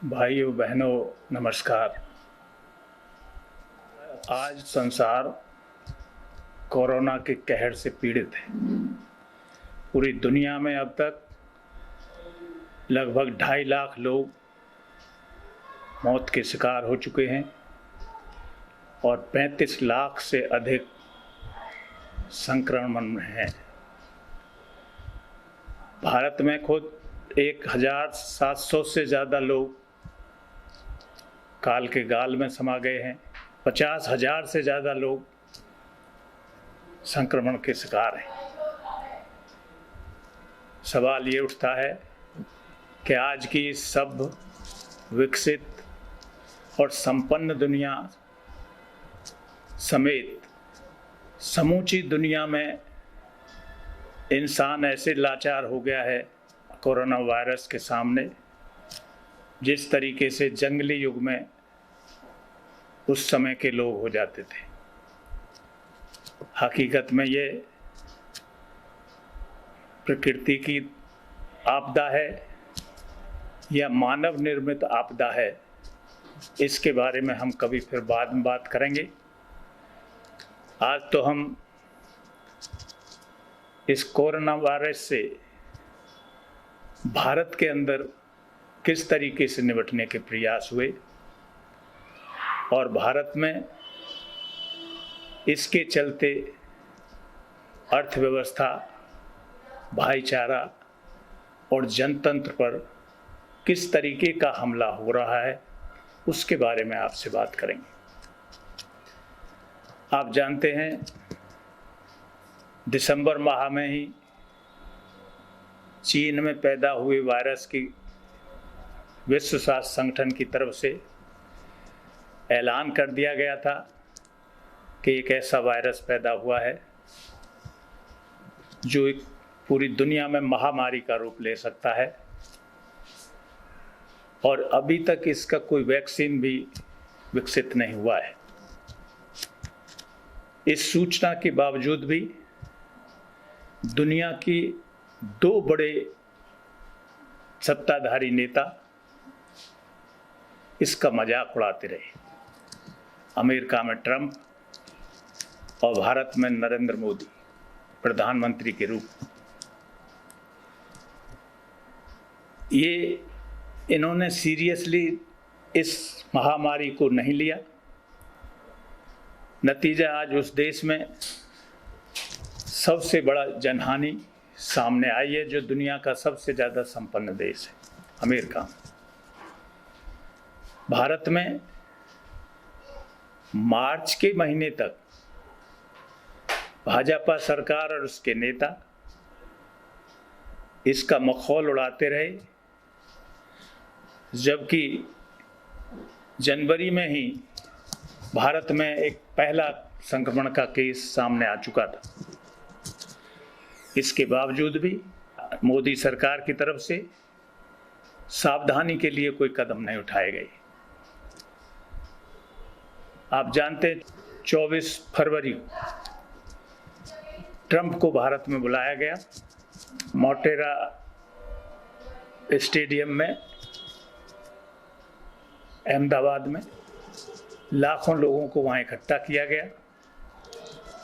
भाइयों बहनों नमस्कार। आज संसार कोरोना के कहर से पीड़ित है। पूरी दुनिया में अब तक लगभग 2.5 लाख लोग मौत के शिकार हो चुके हैं और 35 लाख से अधिक संक्रमण में हैं। भारत में खुद 1700 से ज़्यादा लोग काल के गाल में समा गए हैं। 50,000 से ज़्यादा लोग संक्रमण के शिकार हैं। सवाल ये उठता है कि आज की सभ्य, विकसित और संपन्न दुनिया समेत समूची दुनिया में इंसान ऐसे लाचार हो गया है कोरोना वायरस के सामने, जिस तरीके से जंगली युग में उस समय के लोग हो जाते थे। हकीकत में ये प्रकृति की आपदा है या मानव निर्मित आपदा है, इसके बारे में हम कभी फिर बाद में बात करेंगे। आज तो हम इस कोरोना वायरस से भारत के अंदर किस तरीके से निपटने के प्रयास हुए और भारत में इसके चलते अर्थव्यवस्था, भाईचारा और जनतंत्र पर किस तरीके का हमला हो रहा है, उसके बारे में आपसे बात करेंगे। आप जानते हैं, दिसंबर माह में ही चीन में पैदा हुए वायरस की विश्व स्वास्थ्य संगठन की तरफ से ऐलान कर दिया गया था कि एक ऐसा वायरस पैदा हुआ है जो एक पूरी दुनिया में महामारी का रूप ले सकता है और अभी तक इसका कोई वैक्सीन भी विकसित नहीं हुआ है। इस सूचना के बावजूद भी दुनिया की 2 बड़े सत्ताधारी नेता इसका मजाक उड़ाते रहे। अमेरिका में ट्रंप और भारत में नरेंद्र मोदी प्रधानमंत्री के रूप में। इन्होंने सीरियसली इस महामारी को नहीं लिया। नतीजा आज उस देश में सबसे बड़ा जनहानि सामने आई है, जो दुनिया का सबसे ज़्यादा संपन्न देश है, अमेरिका। भारत में मार्च के महीने तक भाजपा सरकार और उसके नेता इसका मखौल उड़ाते रहे, जबकि जनवरी में ही भारत में एक पहला संक्रमण का केस सामने आ चुका था। इसके बावजूद भी मोदी सरकार की तरफ से सावधानी के लिए कोई कदम नहीं उठाए गए। आप जानते हैं, 24 फरवरी ट्रंप को भारत में बुलाया गया। मोटेरा स्टेडियम में अहमदाबाद में लाखों लोगों को वहां इकट्ठा किया गया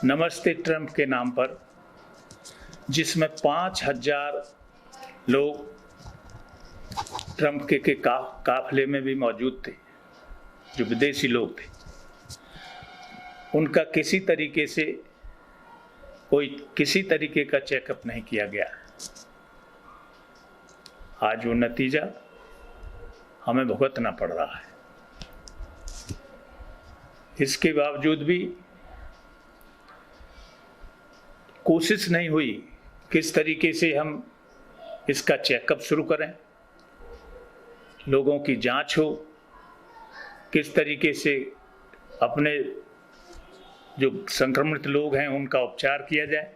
नमस्ते ट्रंप के नाम पर, जिसमें 5,000 लोग ट्रंप के काफिले में भी मौजूद थे, जो विदेशी लोग थे। उनका किसी तरीके का चेकअप नहीं किया गया। आज वो नतीजा हमें भुगतना पड़ रहा है। इसके बावजूद भी कोशिश नहीं हुई किस तरीके से हम इसका चेकअप शुरू करें, लोगों की जांच हो, किस तरीके से अपने जो संक्रमित लोग हैं उनका उपचार किया जाए,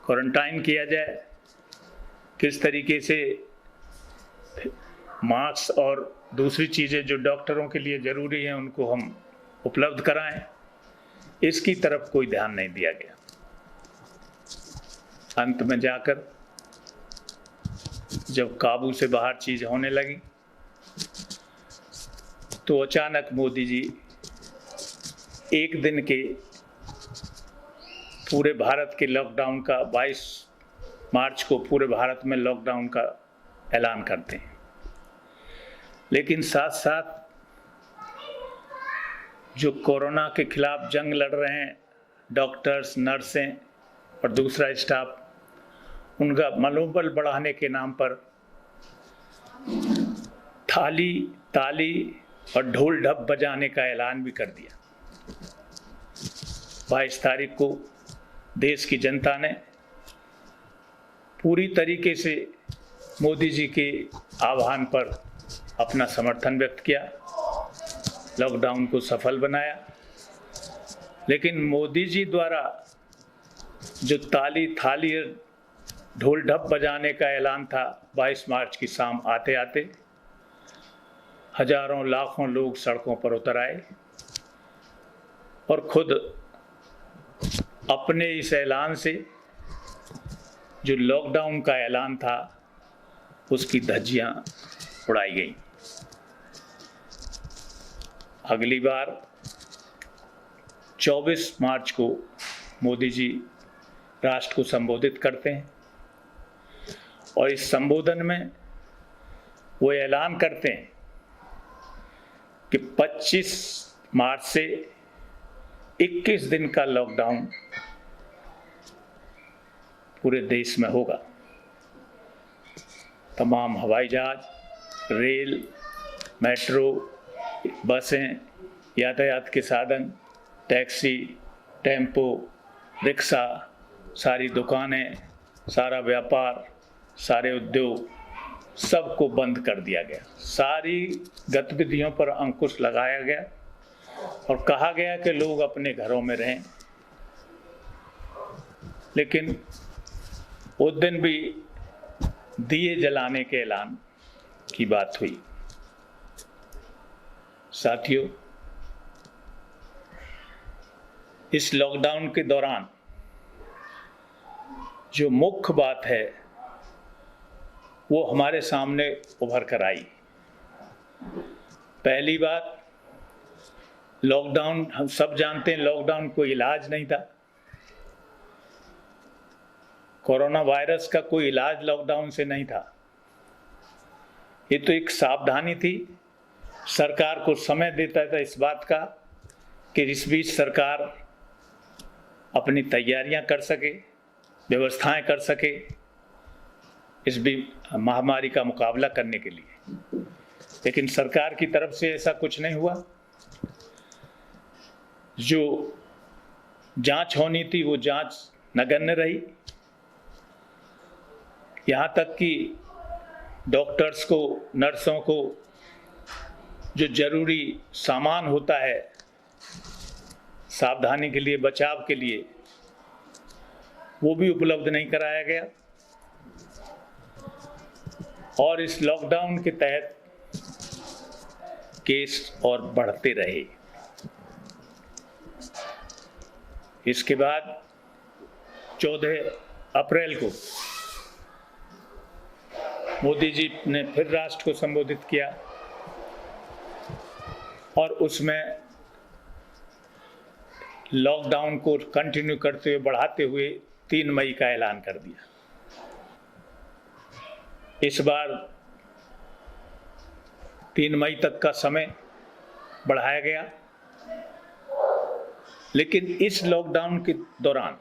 क्वारंटाइन किया जाए, किस तरीके से मास्क और दूसरी चीज़ें जो डॉक्टरों के लिए ज़रूरी हैं उनको हम उपलब्ध कराएं। इसकी तरफ कोई ध्यान नहीं दिया गया। अंत में जाकर जब काबू से बाहर चीज़ होने लगी तो अचानक मोदी जी एक दिन के पूरे भारत के लॉकडाउन का 22 मार्च को पूरे भारत में लॉकडाउन का ऐलान करते हैं। लेकिन साथ साथ जो कोरोना के खिलाफ जंग लड़ रहे हैं डॉक्टर्स, नर्सें और दूसरा स्टाफ, उनका मनोबल बढ़ाने के नाम पर थाली, ताली और ढोल ढप बजाने का ऐलान भी कर दिया। 22 तारीख को देश की जनता ने पूरी तरीके से मोदी जी के आह्वान पर अपना समर्थन व्यक्त किया, लॉकडाउन को सफल बनाया। लेकिन मोदी जी द्वारा जो ताली, थाली, ढोल ढप बजाने का ऐलान था, 22 मार्च की शाम आते आते हजारों लाखों लोग सड़कों पर उतर आए और खुद अपने इस ऐलान से, जो लॉकडाउन का ऐलान था, उसकी धज्जियां उड़ाई गई। अगली बार 24 मार्च को मोदी जी राष्ट्र को संबोधित करते हैं और इस संबोधन में वो ऐलान करते हैं कि 25 मार्च से 21 दिन का लॉकडाउन पूरे देश में होगा। तमाम हवाई जहाज, रेल, मेट्रो, बसें, यातायात के साधन, टैक्सी, टेम्पो, रिक्शा, सारी दुकानें, सारा व्यापार, सारे उद्योग, सबको बंद कर दिया गया। सारी गतिविधियों पर अंकुश लगाया गया और कहा गया कि लोग अपने घरों में रहें। लेकिन उस दिन भी दिए जलाने के ऐलान की बात हुई। साथियों, इस लॉकडाउन के दौरान जो मुख्य बात है वो हमारे सामने उभर कर आई। पहली बात, लॉकडाउन, हम सब जानते हैं लॉकडाउन कोई इलाज नहीं था। कोरोना वायरस का कोई इलाज लॉकडाउन से नहीं था। ये तो एक सावधानी थी, सरकार को समय देता था इस बात का कि इस बीच सरकार अपनी तैयारियां कर सके, व्यवस्थाएं कर सके इस भी महामारी का मुकाबला करने के लिए। लेकिन सरकार की तरफ से ऐसा कुछ नहीं हुआ। जो जांच होनी थी वो जांच नगण्य रही। यहाँ तक कि डॉक्टर्स को, नर्सों को जो जरूरी सामान होता है सावधानी के लिए, बचाव के लिए, वो भी उपलब्ध नहीं कराया गया। और इस लॉकडाउन के तहत केस और बढ़ते रहे। इसके बाद 14 अप्रैल को मोदी जी ने फिर राष्ट्र को संबोधित किया और उसमें लॉकडाउन को कंटिन्यू करते हुए, बढ़ाते हुए 3 मई का ऐलान कर दिया। इस बार 3 मई तक का समय बढ़ाया गया। लेकिन इस लॉकडाउन के दौरान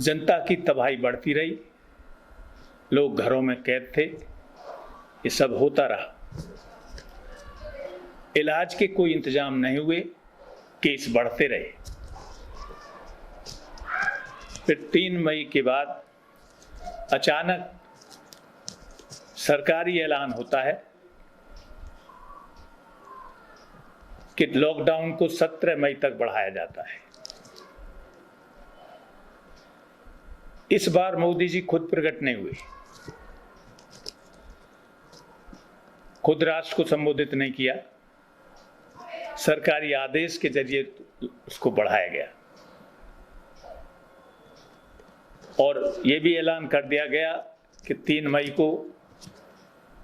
जनता की तबाही बढ़ती रही, लोग घरों में कैद थे, ये सब होता रहा। इलाज के कोई इंतजाम नहीं हुए, केस बढ़ते रहे। फिर 3 मई के बाद अचानक सरकारी ऐलान होता है कि लॉकडाउन को 17 मई तक बढ़ाया जाता है। इस बार मोदी जी खुद प्रकट नहीं हुए, खुद राष्ट्र को संबोधित नहीं किया, सरकारी आदेश के जरिए उसको बढ़ाया गया। और ये भी ऐलान कर दिया गया कि 3 मई को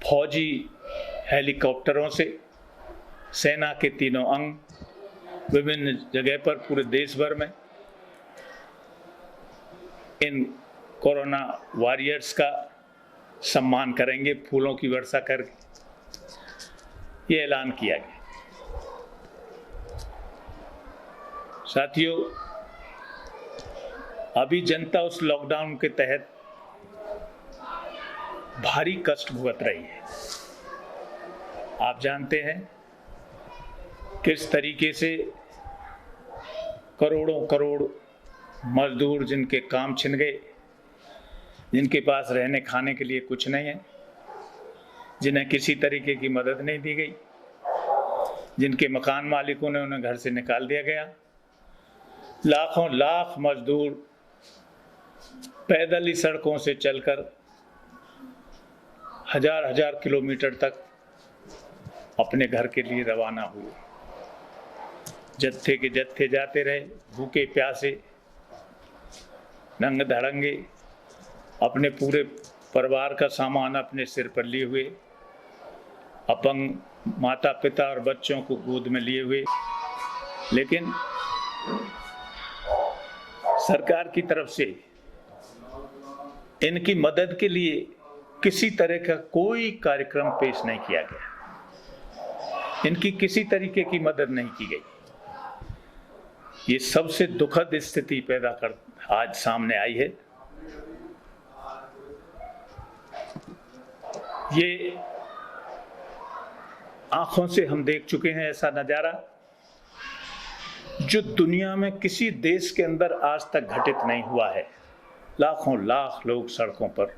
फौजी हेलीकॉप्टरों से सेना के तीनों अंग विभिन्न जगह पर पूरे देश भर में इन कोरोना वॉरियर्स का सम्मान करेंगे, फूलों की वर्षा करके ये ऐलान किया गया। साथियों, अभी जनता उस लॉकडाउन के तहत भारी कष्ट भुगत रही है। आप जानते हैं किस तरीके से करोड़ों करोड़ मजदूर जिनके काम छिन गए, जिनके पास रहने खाने के लिए कुछ नहीं है, जिन्हें किसी तरीके की मदद नहीं दी गई, जिनके मकान मालिकों ने उन्हें घर से निकाल दिया गया, लाखों लाख मजदूर पैदल ही सड़कों से चलकर हजार हजार किलोमीटर तक अपने घर के लिए रवाना हुए। जत्थे के जत्थे जाते रहे, भूखे प्यासे, नंगे धड़ंगे, अपने पूरे परिवार का सामान अपने सिर पर लिए हुए, अपंग माता पिता और बच्चों को गोद में लिए हुए। लेकिन सरकार की तरफ से इनकी मदद के लिए किसी तरह का कोई कार्यक्रम पेश नहीं किया गया, इनकी किसी तरीके की मदद नहीं की गई। ये सबसे दुखद स्थिति पैदा कर आज सामने आई है। ये आंखों से हम देख चुके हैं ऐसा नजारा जो दुनिया में किसी देश के अंदर आज तक घटित नहीं हुआ है। लाखों लाख लोग सड़कों पर,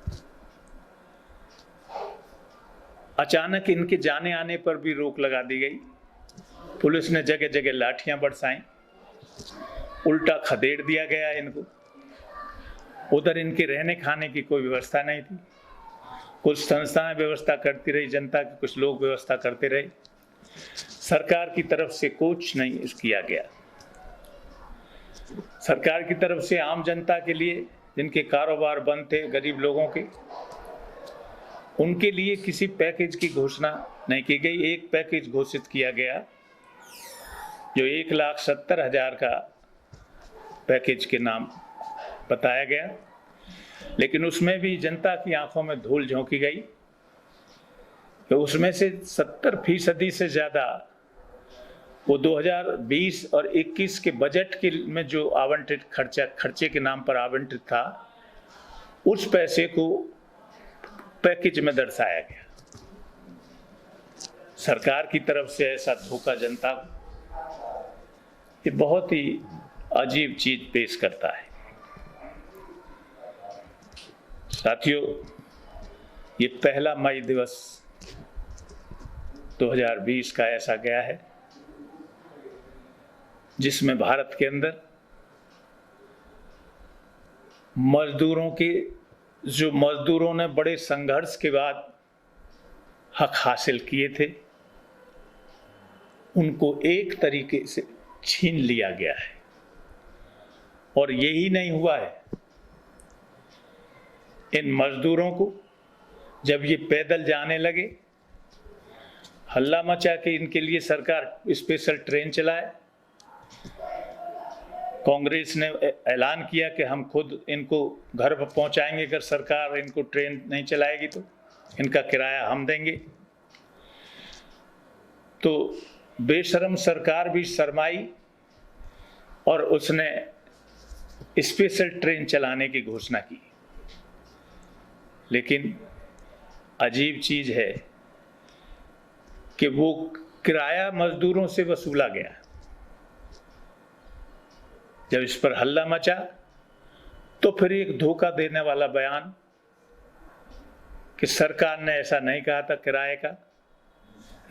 अचानक इनके जाने आने पर भी रोक लगा दी गई। पुलिस ने जगह जगह लाठियां बरसाई, उल्टा खदेड़ दिया गया इनको। उधर इनके रहने खाने की कोई व्यवस्था नहीं थी। कुछ संस्थाएं व्यवस्था करती रही, जनता के कुछ लोग व्यवस्था करते रहे। सरकार की तरफ से कुछ नहीं किया गया। सरकार की तरफ से आम जनता के लिए, जिनके कारोबार बंद थे, गरीब लोगों के, उनके लिए किसी पैकेज की घोषणा नहीं की गई। एक पैकेज घोषित किया गया जो 1,70,000 का पैकेज के नाम बताया गया, लेकिन उसमें भी जनता की आंखों में धूल झोंकी गई। तो उसमें से 70% से ज़्यादा वो 2020 और 21 के बजट के में जो आवंटित खर्चे के नाम पर आवंटित था, उस पैसे को पैकेज में दर्शाया गया। सरकार की तरफ से ऐसा धोखा जनता को, ये बहुत ही अजीब चीज पेश करता है। साथियों, ये पहला मई दिवस 2020 का ऐसा गया है जिसमें भारत के अंदर मजदूरों ने बड़े संघर्ष के बाद हक हासिल किए थे, उनको एक तरीके से छीन लिया गया है। और यही नहीं हुआ है, इन मजदूरों को जब ये पैदल जाने लगे, हल्ला मचा के इनके लिए सरकार स्पेशल ट्रेन चलाए। कांग्रेस ने ऐलान किया कि हम खुद इनको घर पर पहुंचाएंगे, अगर सरकार इनको ट्रेन नहीं चलाएगी तो इनका किराया हम देंगे। तो बेशरम सरकार भी शर्माई और उसने स्पेशल ट्रेन चलाने की घोषणा की। लेकिन अजीब चीज है कि वो किराया मजदूरों से वसूला गया। जब इस पर हल्ला मचा तो फिर एक धोखा देने वाला बयान कि सरकार ने ऐसा नहीं कहा था किराए का,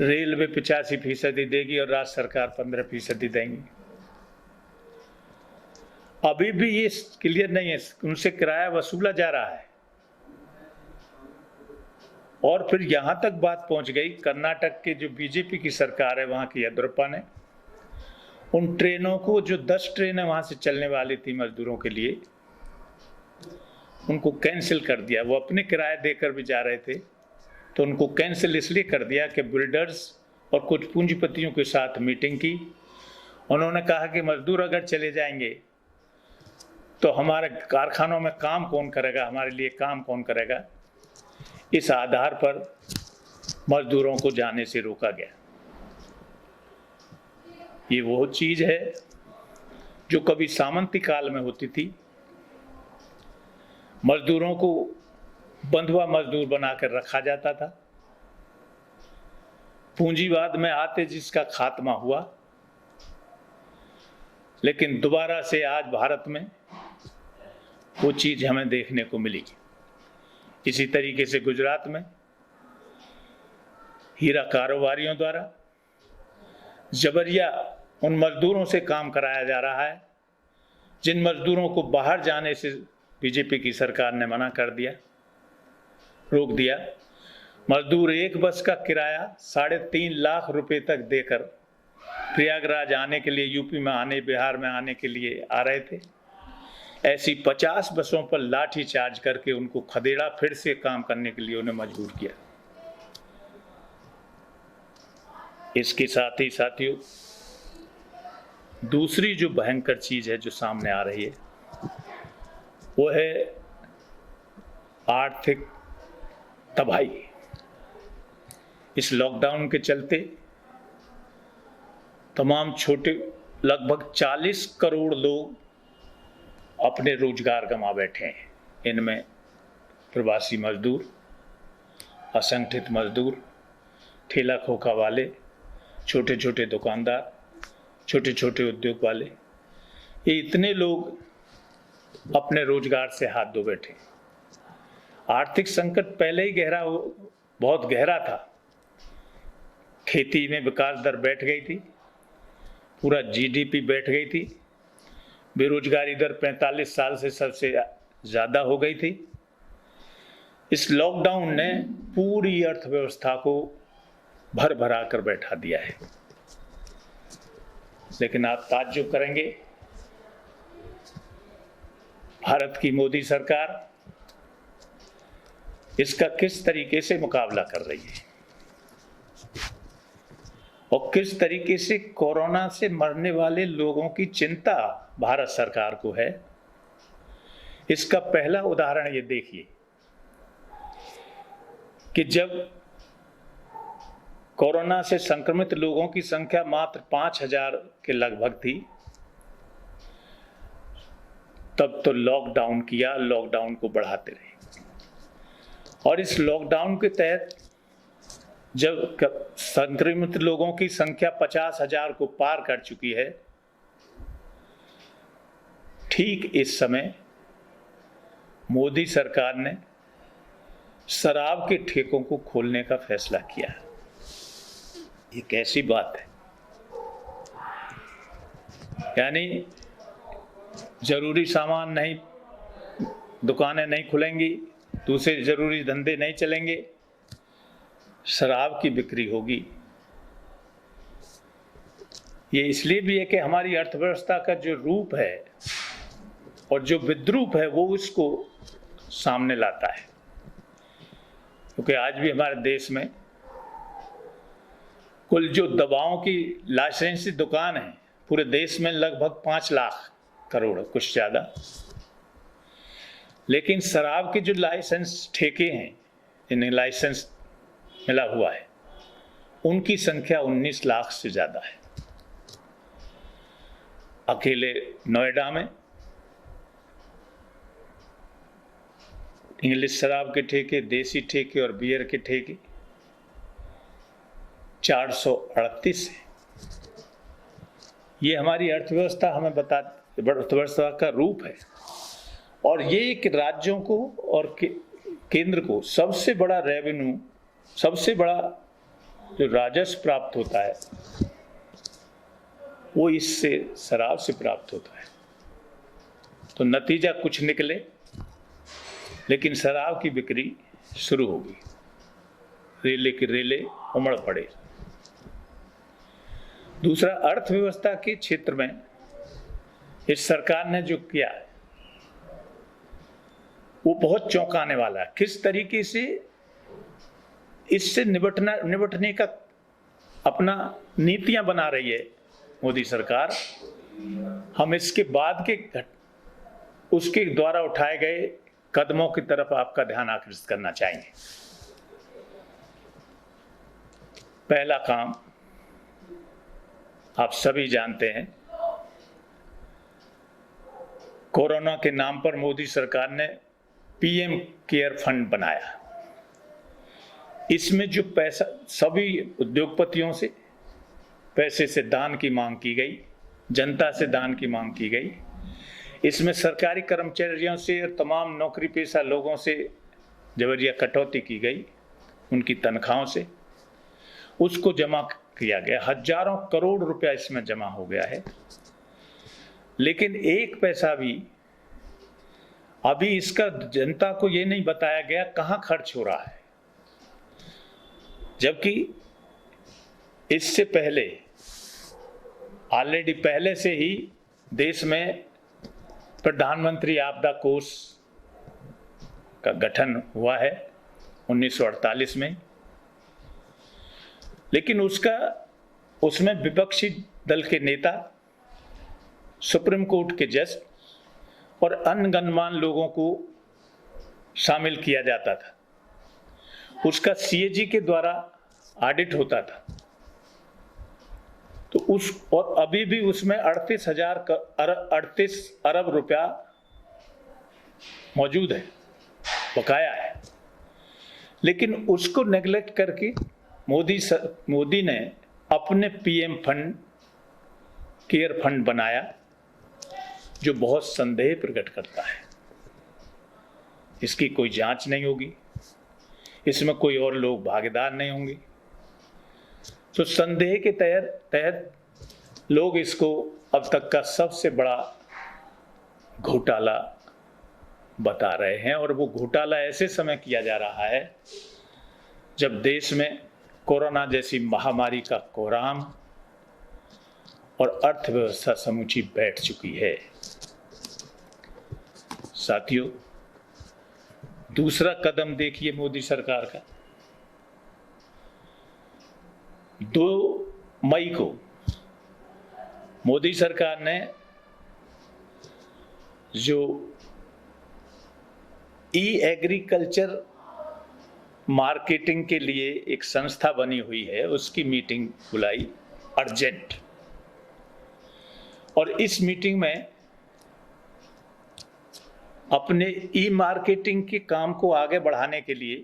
रेलवे 85% देगी और राज्य सरकार 15% देंगी। अभी भी ये क्लियर नहीं है, उनसे किराया वसूला जा रहा है। और फिर यहां तक बात पहुंच गई, कर्नाटक के जो बीजेपी की सरकार है, वहां की येदियुरप्पा ने उन ट्रेनों को, जो 10 ट्रेनें वहां से चलने वाली थी मजदूरों के लिए, उनको कैंसिल कर दिया। वो अपने किराया देकर भी जा रहे थे, तो उनको कैंसिल इसलिए कर दिया कि बिल्डर्स और कुछ पूंजीपतियों के साथ मीटिंग की। उन्होंने कहा कि मजदूर अगर चले जाएंगे तो हमारे कारखानों में काम कौन करेगा, हमारे लिए काम कौन करेगा। इस आधार पर मजदूरों को जाने से रोका गया। ये वो चीज है जो कभी सामंती काल में होती थी। मजदूरों को बंधुआ मजदूर बनाकर रखा जाता था। पूंजीवाद में आते जिसका खात्मा हुआ, लेकिन दोबारा से आज भारत में वो चीज हमें देखने को मिली। इसी तरीके से गुजरात में हीरा कारोबारियों द्वारा जबरिया उन मजदूरों से काम कराया जा रहा है जिन मजदूरों को बाहर जाने से बीजेपी की सरकार ने मना कर दिया, रोक दिया। मजदूर एक बस का किराया 3.5 लाख रुपए तक देकर प्रयागराज आने के लिए, यूपी में आने, बिहार में आने के लिए आ रहे थे। ऐसी 50 बसों पर लाठी चार्ज करके उनको खदेड़ा, फिर से काम करने के लिए उन्हें मजबूर किया। इसके साथ ही साथियों, दूसरी जो भयंकर चीज है जो सामने आ रही है वो है आर्थिक तबाही। इस लॉकडाउन के चलते तमाम छोटे लगभग 40 करोड़ लोग अपने रोजगार गंवा बैठे हैं। इनमें प्रवासी मजदूर, असंगठित मजदूर, ठेला खोखा वाले, छोटे छोटे दुकानदार, छोटे छोटे उद्योग वाले, ये इतने लोग अपने रोजगार से हाथ धो बैठे। आर्थिक संकट पहले ही बहुत गहरा था। खेती में विकास दर बैठ गई थी, पूरा जीडीपी बैठ गई थी, बेरोजगारी दर 45 साल से सबसे ज्यादा हो गई थी। इस लॉकडाउन ने पूरी अर्थव्यवस्था को भर भरा कर बैठा दिया है। लेकिन आप ताज्जुब करेंगे, भारत की मोदी सरकार इसका किस तरीके से मुकाबला कर रही है और किस तरीके से कोरोना से मरने वाले लोगों की चिंता भारत सरकार को है। इसका पहला उदाहरण ये देखिए कि जब कोरोना से संक्रमित लोगों की संख्या मात्र 5,000 के लगभग थी, तब तो लॉकडाउन किया, लॉकडाउन को बढ़ाते रहे। और इस लॉकडाउन के तहत जब संक्रमित लोगों की संख्या 50,000 को पार कर चुकी है, ठीक इस समय मोदी सरकार ने शराब के ठेकों को खोलने का फैसला किया है। ये कैसी बात है? यानी जरूरी सामान नहीं, दुकानें नहीं खुलेंगी, दूसरे जरूरी धंधे नहीं चलेंगे, शराब की बिक्री होगी। ये इसलिए भी है कि हमारी अर्थव्यवस्था का जो रूप है और जो विद्रूप है वो इसको सामने लाता है। क्योंकि आज भी हमारे देश में कुल जो दवाओं की लाइसेंसी दुकान है पूरे देश में लगभग 5 लाख करोड़, कुछ ज्यादा। लेकिन शराब के जो लाइसेंस ठेके हैं, जिन्हें लाइसेंस मिला हुआ है, उनकी संख्या 19 लाख से ज्यादा है। अकेले नोएडा में इंग्लिश शराब के ठेके, देसी ठेके और बियर के ठेके 438 है। ये हमारी अर्थव्यवस्था हमें अर्थव्यवस्था का रूप है। और ये एक राज्यों को और केंद्र को सबसे बड़ा रेवेन्यू, सबसे बड़ा जो राजस्व प्राप्त होता है वो इससे, शराब से प्राप्त होता है। तो नतीजा कुछ निकले, लेकिन शराब की बिक्री शुरू हो गई, रेले के रेले उमड़ पड़े। दूसरा, अर्थव्यवस्था के क्षेत्र में इस सरकार ने जो किया है वो बहुत चौंकाने वाला है। किस तरीके से इससे निपटने का अपना नीतियां बना रही है मोदी सरकार। हम इसके बाद के उसके द्वारा उठाए गए कदमों की तरफ आपका ध्यान आकर्षित करना चाहेंगे। पहला काम आप सभी जानते हैं, कोरोना के नाम पर मोदी सरकार ने पीएम केयर फंड बनाया। इसमें जो पैसा सभी उद्योगपतियों से पैसे से दान की मांग की गई, जनता से दान की मांग की गई। इसमें सरकारी कर्मचारियों से और तमाम नौकरी पेशा लोगों से जबरिया कटौती की गई, उनकी तनख्वाहों से उसको जमा किया गया। हजारों करोड़ रुपया इसमें जमा हो गया है, लेकिन एक पैसा भी अभी इसका जनता को ये नहीं बताया गया कहां खर्च हो रहा है। जबकि इससे पहले ऑलरेडी पहले से ही देश में प्रधानमंत्री आपदा कोष का गठन हुआ है 1948 में, लेकिन उसमें विपक्षी दल के नेता, सुप्रीम कोर्ट के जज और अन्य गणमान्य लोगों को शामिल किया जाता था। उसका सीएजी के द्वारा ऑडिट होता था। तो और अभी भी उसमें 38 अरब रुपया मौजूद है, बकाया है। लेकिन उसको नेग्लेक्ट करके मोदी ने अपने पीएम फंड केयर फंड बनाया, जो बहुत संदेह प्रकट करता है। इसकी कोई जांच नहीं होगी, इसमें कोई और लोग भागीदार नहीं होंगे। तो संदेह के तहत लोग इसको अब तक का सबसे बड़ा घोटाला बता रहे हैं। और वो घोटाला ऐसे समय किया जा रहा है जब देश में कोरोना जैसी महामारी का कोहराम और अर्थव्यवस्था समूची बैठ चुकी है। साथियों, दूसरा कदम देखिए मोदी सरकार का। 2 मई को मोदी सरकार ने जो ई-एग्रीकल्चर मार्केटिंग के लिए एक संस्था बनी हुई है, उसकी मीटिंग बुलाई अर्जेंट। और इस मीटिंग में अपने ई मार्केटिंग के काम को आगे बढ़ाने के लिए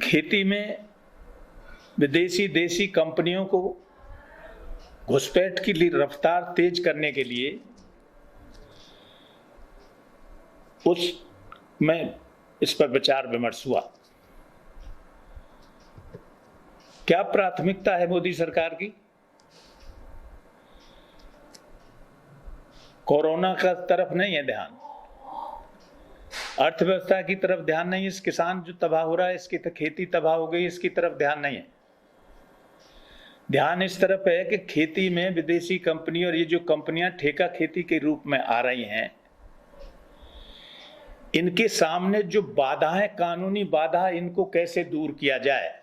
खेती में विदेशी देशी कंपनियों को घुसपैठ की रफ्तार तेज करने के लिए इस पर विचार विमर्श हुआ। क्या प्राथमिकता है मोदी सरकार की? कोरोना का तरफ नहीं है ध्यान, अर्थव्यवस्था की तरफ ध्यान नहीं है, इस किसान जो तबाह हो रहा है, इसकी खेती तबाह हो गई, इसकी तरफ ध्यान नहीं है। ध्यान इस तरफ है कि खेती में विदेशी कंपनी और ये जो कंपनियां ठेका खेती के रूप में आ रही हैं, इनके सामने जो बाधाएं, कानूनी बाधा, इनको कैसे दूर किया जाए,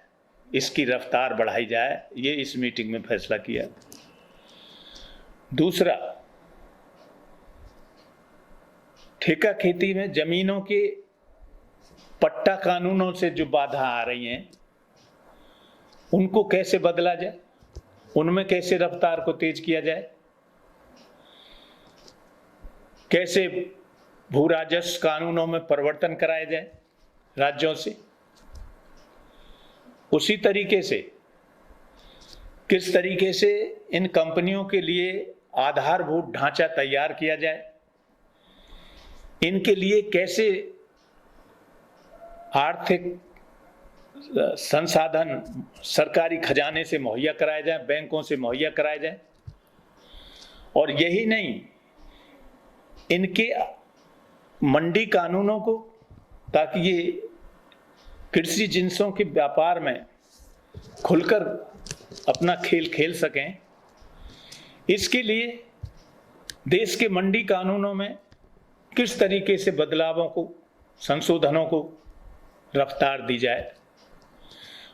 इसकी रफ्तार बढ़ाई जाए, ये इस मीटिंग में फैसला किया। दूसरा, ठेका खेती में जमीनों के पट्टा कानूनों से जो बाधा आ रही हैं, उनको कैसे बदला जाए, उनमें कैसे रफ्तार को तेज किया जाए, कैसे भू राजस्व कानूनों में परिवर्तन कराया जाए राज्यों से। उसी तरीके से किस तरीके से इन कंपनियों के लिए आधारभूत ढांचा तैयार किया जाए, इनके लिए कैसे आर्थिक संसाधन सरकारी खजाने से मुहैया कराए जाए, बैंकों से मुहैया कराए जाए। और यही नहीं, इनके मंडी कानूनों को, ताकि ये कृषि जिंसों के व्यापार में खुलकर अपना खेल खेल सकें, इसके लिए देश के मंडी कानूनों में किस तरीके से बदलावों को, संशोधनों को रफ्तार दी जाए।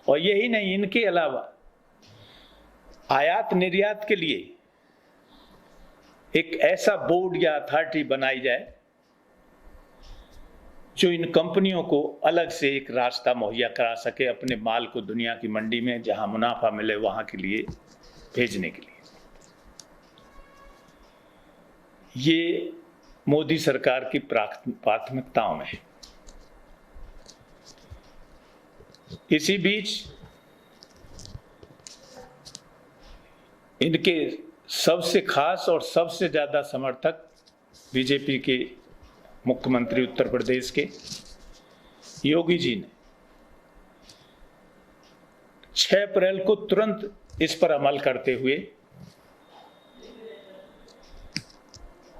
और यही नहीं, इनके अलावा आयात निर्यात के लिए एक ऐसा बोर्ड या अथॉरिटी बनाई जाए जो इन कंपनियों को अलग से एक रास्ता मुहैया करा सके अपने माल को दुनिया की मंडी में जहां मुनाफा मिले वहां के लिए भेजने के लिए। ये मोदी सरकार की प्राथमिकताओं में है। इसी बीच इनके सबसे खास और सबसे ज्यादा समर्थक बीजेपी के मुख्यमंत्री उत्तर प्रदेश के योगी जी ने 6 अप्रैल को तुरंत इस पर अमल करते हुए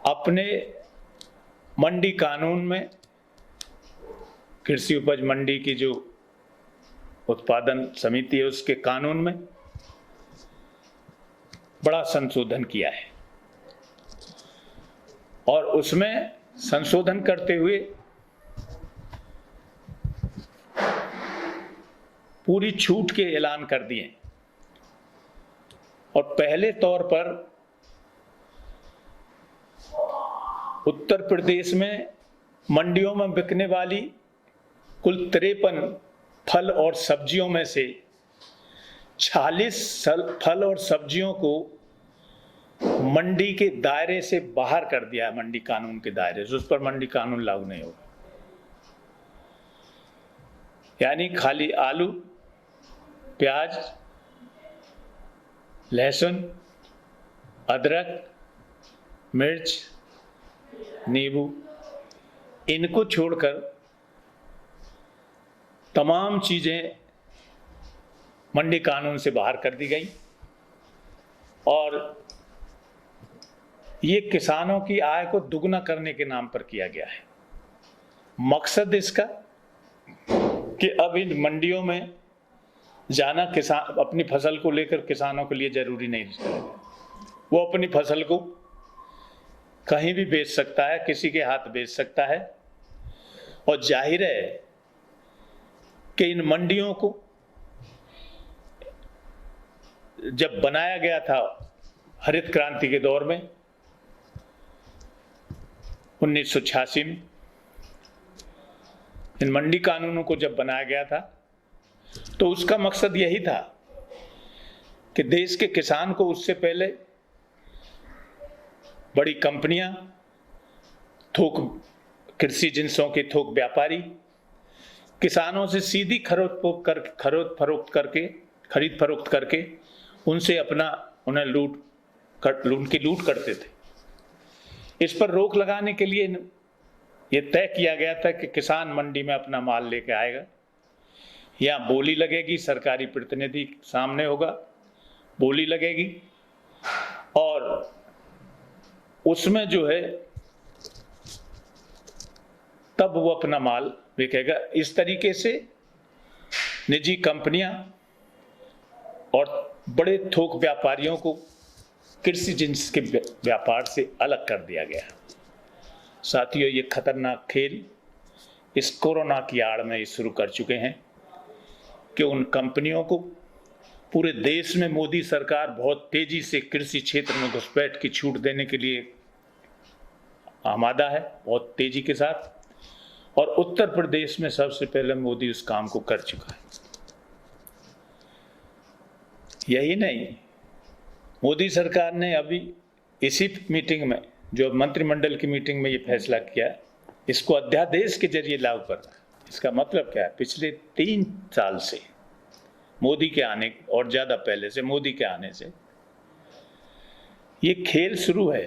अपने मंडी कानून में, कृषि उपज मंडी की जो उत्पादन समिति है उसके कानून में बड़ा संशोधन किया है। और उसमें संशोधन करते हुए पूरी छूट के ऐलान कर दिए। और पहले तौर पर उत्तर प्रदेश में मंडियों में बिकने वाली कुल 53 फल और सब्जियों में से 46 फल और सब्जियों को मंडी के दायरे से बाहर कर दिया, मंडी कानून के दायरे से, उस पर मंडी कानून लागू नहीं होगा। यानी खाली आलू, प्याज, लहसुन, अदरक, मिर्च, नींबू, इनको छोड़कर तमाम चीजें मंडी कानून से बाहर कर दी गई। और ये किसानों की आय को दुगना करने के नाम पर किया गया है। मकसद इसका कि अब इन मंडियों में जाना किसान अपनी फसल को लेकर किसानों के लिए जरूरी नहीं रहेगा। वो अपनी फसल को कहीं भी बेच सकता है, किसी के हाथ बेच सकता है। और जाहिर है कि इन मंडियों को जब बनाया गया था हरित क्रांति के दौर में 1986 में, इन मंडी कानूनों को जब बनाया गया था तो उसका मकसद यही था कि देश के किसान को उससे पहले बड़ी कंपनियां, थोक कृषि जिन्सों के थोक व्यापारी किसानों से सीधी खरीद फरोख्त करके उनसे उन्हें लूट करते थे। इस पर रोक लगाने के लिए यह तय किया गया था कि किसान मंडी में अपना माल लेके आएगा, यहाँ बोली लगेगी, सरकारी प्रतिनिधि सामने होगा, बोली लगेगी और उसमें जो है तब वो अपना माल बिकेगा। इस तरीके से निजी कंपनियां और बड़े थोक व्यापारियों को कृषि जिन्स के व्यापार से अलग कर दिया गया। साथियों, ये खतरनाक खेल इस कोरोना की आड़ में शुरू कर चुके हैं कि उन कंपनियों को पूरे देश में मोदी सरकार बहुत तेजी से कृषि क्षेत्र में घुसपैठ की छूट देने के लिए आमादा है, बहुत तेजी के साथ। और उत्तर प्रदेश में सबसे पहले मोदी उस काम को कर चुका है। यही नहीं, मोदी सरकार ने अभी इसी मीटिंग में, जो मंत्रिमंडल की मीटिंग में ये फैसला किया, इसको अध्यादेश के जरिए लागू करना है। इसका मतलब क्या है? पिछले 3 साल से मोदी के आने और ज्यादा पहले से मोदी के आने से ये खेल शुरू है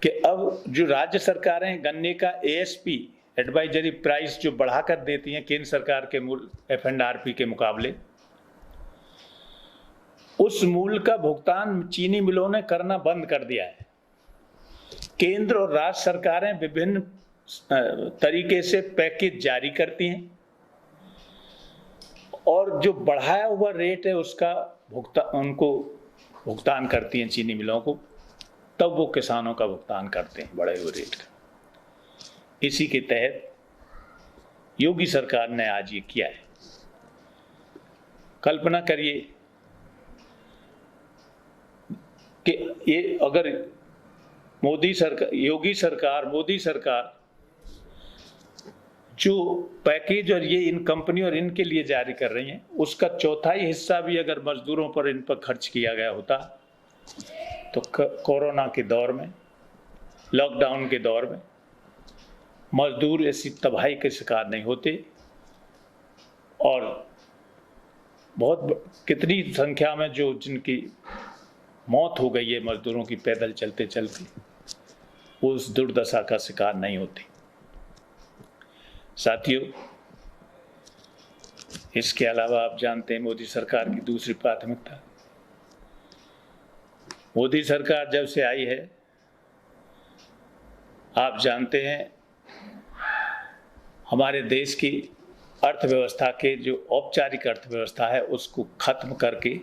कि अब जो राज्य सरकारें गन्ने का एएसपी एडवाइजरी प्राइस जो बढ़ाकर देती हैं केंद्र सरकार के मूल्य एफएनआरपी के मुकाबले, उस मूल्य का भुगतान चीनी मिलों ने करना बंद कर दिया है। केंद्र और राज्य सरकारें विभिन्न तरीके से पैकेज जारी करती हैं और जो बढ़ाया हुआ रेट है उसका उनको भुगतान करती हैं चीनी मिलों को, तब वो किसानों का भुगतान करते हैं बढ़े हुए रेट का। इसी के तहत योगी सरकार ने आज ये किया है। कल्पना करिए कि ये अगर योगी सरकार मोदी सरकार जो पैकेज और ये इन कंपनी और इनके लिए जारी कर रही हैं, उसका चौथाई हिस्सा भी अगर मजदूरों पर इन पर खर्च किया गया होता तो कोरोना के दौर में, लॉकडाउन के दौर में मजदूर ऐसी तबाही के शिकार नहीं होते और बहुत कितनी संख्या में जो जिनकी मौत हो गई है मजदूरों की पैदल चलते चलते, वो उस दुर्दशा का शिकार नहीं होते। साथियों, इसके अलावा आप जानते हैं मोदी सरकार की दूसरी प्राथमिकता, मोदी सरकार जब से आई है आप जानते हैं हमारे देश की अर्थव्यवस्था के जो औपचारिक अर्थव्यवस्था है उसको खत्म करके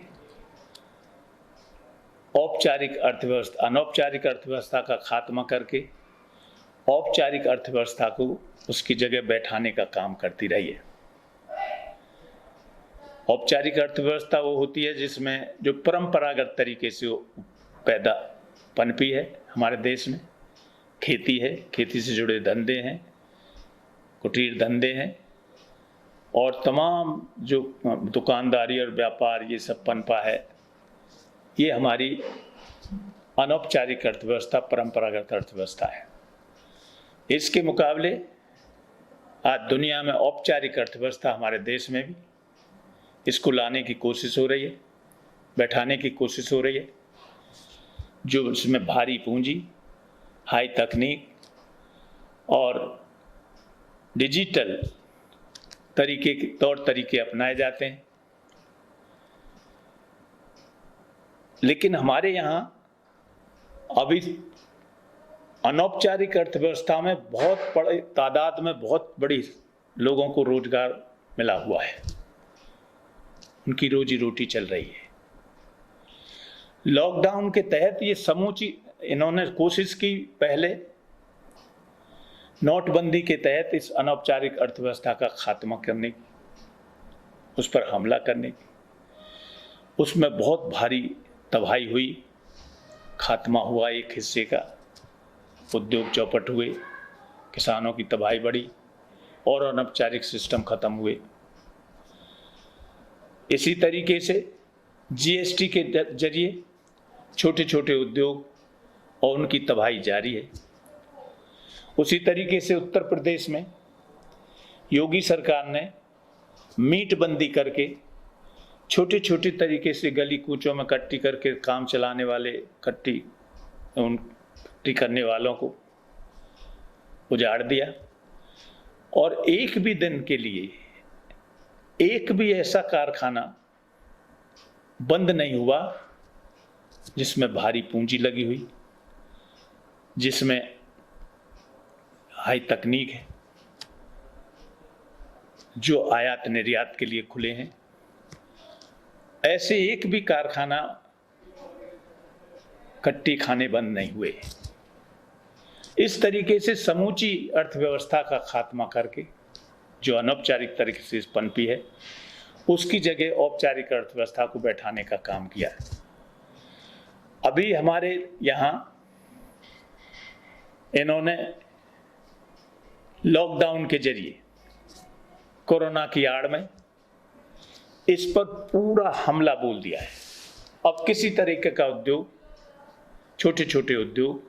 अनौपचारिक अर्थव्यवस्था का खात्मा करके औपचारिक अर्थव्यवस्था को उसकी जगह बैठाने का काम करती रही है। औपचारिक अर्थव्यवस्था वो होती है जिसमें जो परंपरागत तरीके से पैदा पनपी है हमारे देश में, खेती है, खेती से जुड़े धंधे हैं, कुटीर धंधे हैं और तमाम जो दुकानदारी और व्यापार ये सब पनपा है, ये हमारी अनौपचारिक अर्थव्यवस्था, परंपरागत अर्थव्यवस्था है। इसके मुकाबले आज दुनिया में औपचारिक अर्थव्यवस्था हमारे देश में भी इसको लाने की कोशिश हो रही है, बैठाने की कोशिश हो रही है, जो इसमें भारी पूंजी, हाई तकनीक और डिजिटल तरीके के तौर तरीके अपनाए जाते हैं। लेकिन हमारे यहाँ अभी अनौपचारिक अर्थव्यवस्था में बहुत बड़ी तादाद में बहुत बड़ी लोगों को रोजगार मिला हुआ है, उनकी रोजी रोटी चल रही है। लॉकडाउन के तहत ये समूची इन्होंने कोशिश की, पहले नोटबंदी के तहत इस अनौपचारिक अर्थव्यवस्था का खात्मा करने की, उस पर हमला करने की, उसमें बहुत भारी तबाही हुई, खात्मा हुआ एक हिस्से का, उद्योग चौपट हुए, किसानों की तबाही बढ़ी और अनौपचारिक सिस्टम खत्म हुए। इसी तरीके से जीएसटी के जरिए छोटे छोटे उद्योग और उनकी तबाही जारी है। उसी तरीके से उत्तर प्रदेश में योगी सरकार ने मीट बंदी करके छोटे छोटे तरीके से गली कूचों में कट्टी करके काम चलाने वाले कट्टी करने वालों को उजाड़ दिया और एक भी दिन के लिए एक भी ऐसा कारखाना बंद नहीं हुआ जिसमें भारी पूंजी लगी हुई, जिसमें हाई तकनीक है, जो आयात निर्यात के लिए खुले हैं। ऐसे एक भी कारखाना कट्टी खाने बंद नहीं हुए। इस तरीके से समूची अर्थव्यवस्था का खात्मा करके जो अनौपचारिक तरीके से पनपी है उसकी जगह औपचारिक अर्थव्यवस्था को बैठाने का काम किया है। अभी हमारे यहाँ इन्होंने लॉकडाउन के जरिए कोरोना की आड़ में इस पर पूरा हमला बोल दिया है। अब किसी तरीके का उद्योग, छोटे छोटे उद्योग,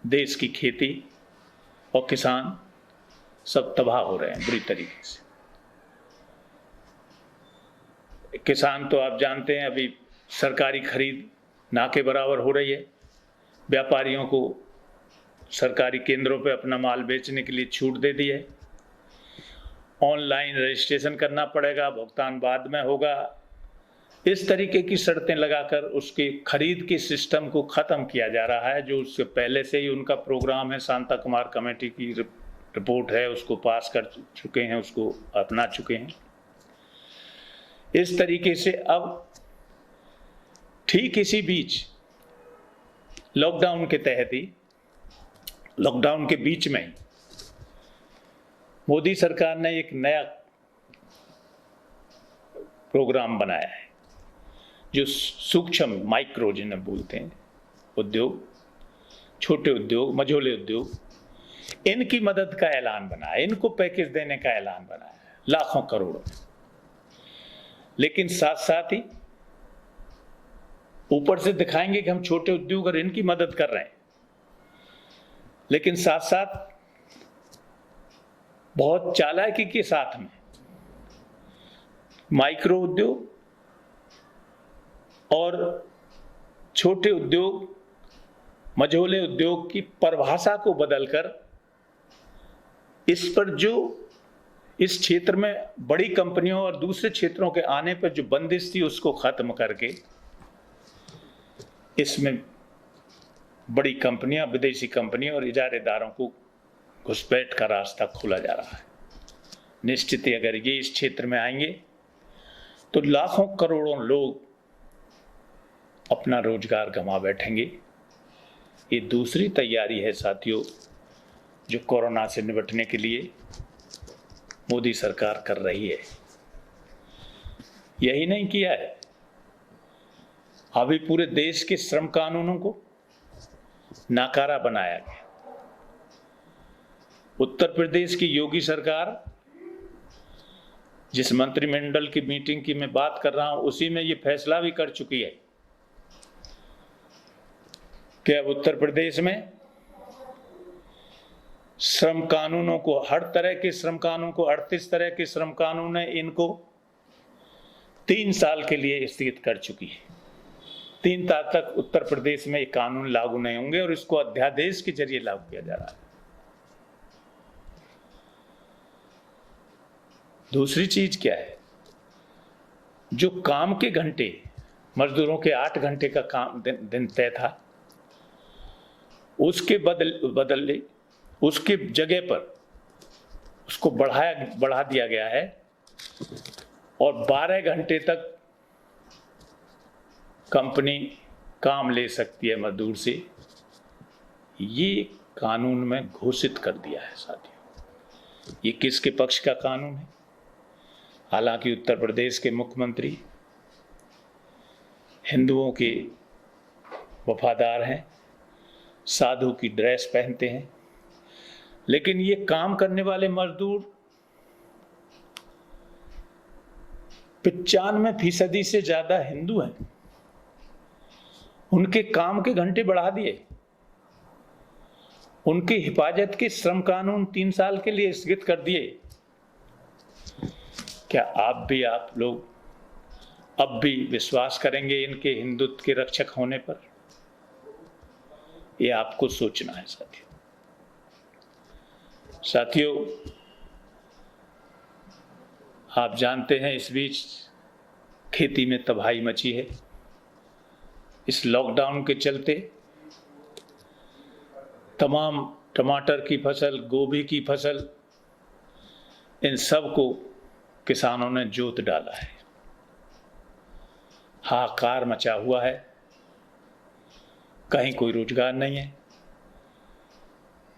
देश की खेती और किसान सब तबाह हो रहे हैं बुरी तरीके से। किसान तो आप जानते हैं अभी सरकारी खरीद ना के बराबर हो रही है। व्यापारियों को सरकारी केंद्रों पे अपना माल बेचने के लिए छूट दे दी है। ऑनलाइन रजिस्ट्रेशन करना पड़ेगा, भुगतान बाद में होगा। इस तरीके की शर्तें लगाकर उसके खरीद के सिस्टम को ख़त्म किया जा रहा है, जो उससे पहले से ही उनका प्रोग्राम है। शांता कुमार कमेटी की रिपोर्ट है, उसको पास कर चुके हैं, उसको अपना चुके हैं। इस तरीके से अब ठीक इसी बीच लॉकडाउन के तहत ही, लॉकडाउन के बीच में मोदी सरकार ने एक नया प्रोग्राम बनाया है जो सूक्ष्म माइक्रो जिन्हें बोलते हैं उद्योग, छोटे उद्योग, मझोले उद्योग, इनकी मदद का ऐलान बनाया, इनको पैकेज देने का ऐलान बनाया लाखों करोड़ों। लेकिन साथ साथ ही ऊपर से दिखाएंगे कि हम छोटे उद्योग और इनकी मदद कर रहे हैं, लेकिन साथ साथ बहुत चालाकी के साथ में माइक्रो उद्योग और छोटे उद्योग, मझोले उद्योग की परिभाषा को बदलकर इस पर जो इस क्षेत्र में बड़ी कंपनियों और दूसरे क्षेत्रों के आने पर जो बंदिश थी उसको खत्म करके इसमें बड़ी कंपनियां, विदेशी कंपनियों और इजारेदारों को घुसपैठ का रास्ता खोला जा रहा है। निश्चित ही अगर ये इस क्षेत्र में आएंगे तो लाखों करोड़ों लोग अपना रोजगार गंवा बैठेंगे। ये दूसरी तैयारी है साथियों जो कोरोना से निपटने के लिए मोदी सरकार कर रही है। यही नहीं किया है, अभी पूरे देश के श्रम कानूनों को नाकारा बनाया गया। उत्तर प्रदेश की योगी सरकार, जिस मंत्रिमंडल की मीटिंग की मैं बात कर रहा हूं, उसी में यह फैसला भी कर चुकी है कि अब उत्तर प्रदेश में श्रम कानूनों को, हर तरह के श्रम कानून को, 38 तरह के श्रम कानून है, इनको 3 साल के लिए स्थगित कर चुकी है। 3 साल तक उत्तर प्रदेश में ये कानून लागू नहीं होंगे और इसको अध्यादेश के जरिए लागू किया जा रहा है। दूसरी चीज क्या है, जो काम के घंटे मजदूरों के 8 घंटे का काम दिन तय था, उसके बदले उसके जगह पर उसको बढ़ा दिया गया है और 12 घंटे तक कंपनी काम ले सकती है मजदूर से। ये कानून में घोषित कर दिया है साथियों। ये किसके पक्ष का कानून है? हालांकि उत्तर प्रदेश के मुख्यमंत्री हिंदुओं के वफादार हैं, साधु की ड्रेस पहनते हैं, लेकिन ये काम करने वाले मजदूर 95% से ज्यादा हिंदू हैं। उनके काम के घंटे बढ़ा दिए, उनकी हिफाजत के श्रम कानून 3 साल के लिए स्थगित कर दिए। क्या आप लोग अब भी विश्वास करेंगे इनके हिंदुत्व के रक्षक होने पर? ये आपको सोचना है साथियों। आप जानते हैं इस बीच खेती में तबाही मची है। इस लॉकडाउन के चलते तमाम टमाटर की फसल, गोभी की फसल, इन सब को किसानों ने जोत डाला है। हाहाकार मचा हुआ है, कहीं कोई रोजगार नहीं है,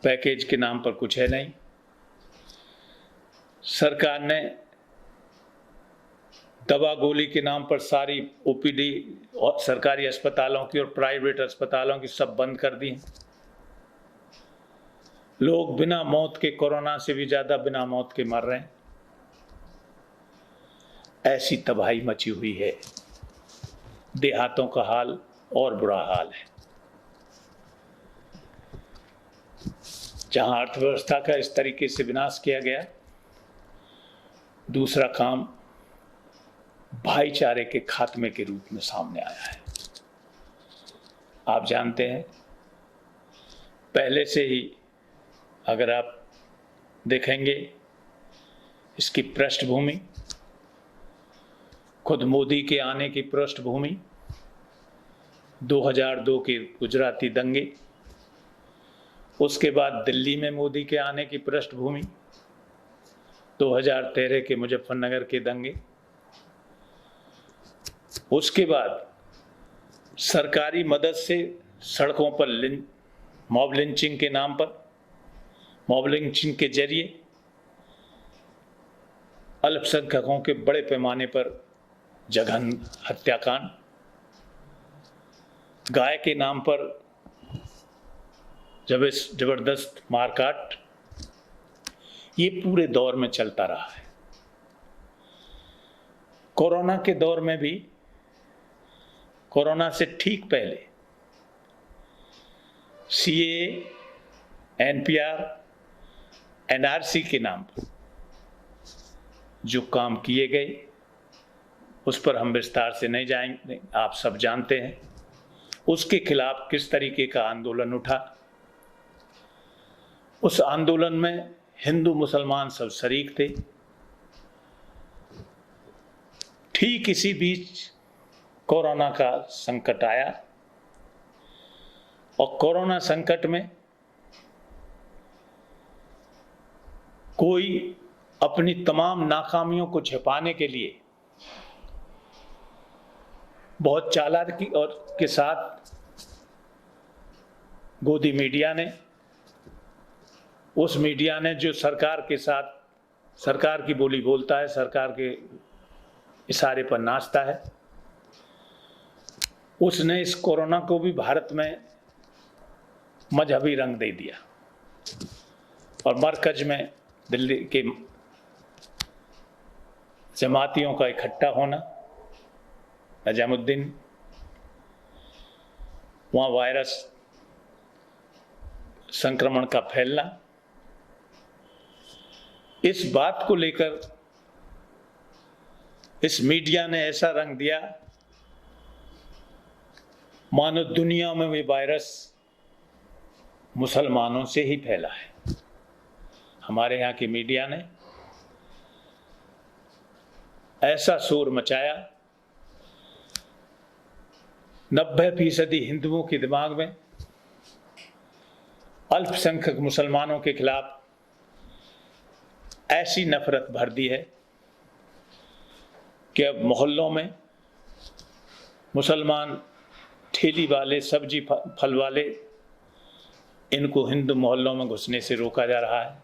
पैकेज के नाम पर कुछ है नहीं। सरकार ने दवा गोली के नाम पर सारी ओपीडी और सरकारी अस्पतालों की और प्राइवेट अस्पतालों की सब बंद कर दी। लोग बिना मौत के, कोरोना से भी ज्यादा बिना मौत के मर रहे हैं। ऐसी तबाही मची हुई है। देहातों का हाल और बुरा हाल है। जहां अर्थव्यवस्था का इस तरीके से विनाश किया गया, दूसरा काम भाईचारे के खात्मे के रूप में सामने आया है। आप जानते हैं पहले से ही, अगर आप देखेंगे इसकी पृष्ठभूमि, खुद मोदी के आने की पृष्ठभूमि 2002 के गुजराती दंगे, उसके बाद दिल्ली में मोदी के आने की पृष्ठभूमि 2013 के मुजफ्फरनगर के दंगे, उसके बाद सरकारी मदद से सड़कों पर मॉब लिंचिंग के नाम पर, मॉब लिंचिंग के जरिए अल्पसंख्यकों के बड़े पैमाने पर जघन्य हत्याकांड, गाय के नाम पर जबरदस्त मारकाट, ये पूरे दौर में चलता रहा है। कोरोना के दौर में भी, कोरोना से ठीक पहले सीएए, एनपीआर, एनआरसी के नाम पर जो काम किए गए, उस पर हम विस्तार से नहीं जाएंगे, आप सब जानते हैं। उसके खिलाफ किस तरीके का आंदोलन उठा, उस आंदोलन में हिंदू मुसलमान सब शरीक थे। ठीक इसी बीच कोरोना का संकट आया और कोरोना संकट में कोई अपनी तमाम नाकामियों को छिपाने के लिए बहुत चालाकी और के साथ गोदी मीडिया ने, उस मीडिया ने जो सरकार के साथ सरकार की बोली बोलता है, सरकार के इशारे पर नाचता है, उसने इस कोरोना को भी भारत में मजहबी रंग दे दिया और मरकज में दिल्ली के जमातियों का इकट्ठा होना, निजामुद्दीन, वहाँ वायरस संक्रमण का फैलना, इस बात को लेकर इस मीडिया ने ऐसा रंग दिया मानो दुनिया में ये वायरस मुसलमानों से ही फैला है। हमारे यहाँ की मीडिया ने ऐसा शोर मचाया, 90% हिंदुओं के दिमाग में अल्पसंख्यक मुसलमानों के खिलाफ ऐसी नफरत भर दी है कि अब मोहल्लों में मुसलमान ठेली वाले, सब्जी फल वाले, इनको हिंदू मोहल्लों में घुसने से रोका जा रहा है।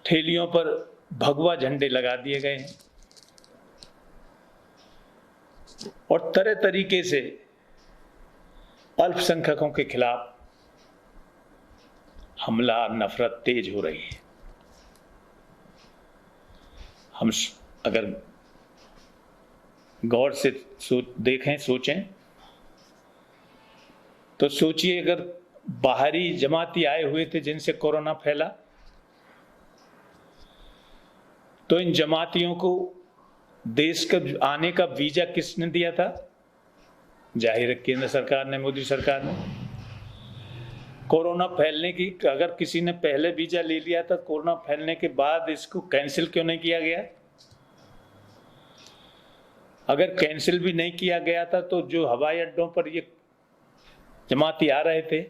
ठेलियों पर भगवा झंडे लगा दिए गए हैं और तरह तरीके से अल्पसंख्यकों के खिलाफ हमला, नफरत तेज हो रही है। हम अगर गौर से देखें, सोचें, तो सोचिए अगर बाहरी जमाती आए हुए थे जिनसे कोरोना फैला, तो इन जमातियों को देश का आने का वीजा किसने दिया था? जाहिर है केंद्र सरकार ने, मोदी सरकार ने। कोरोना फैलने की, अगर किसी ने पहले वीजा ले लिया था, कोरोना फैलने के बाद इसको कैंसिल क्यों नहीं किया गया? अगर कैंसिल भी नहीं किया गया था तो जो हवाई अड्डों पर ये जमाती आ रहे थे,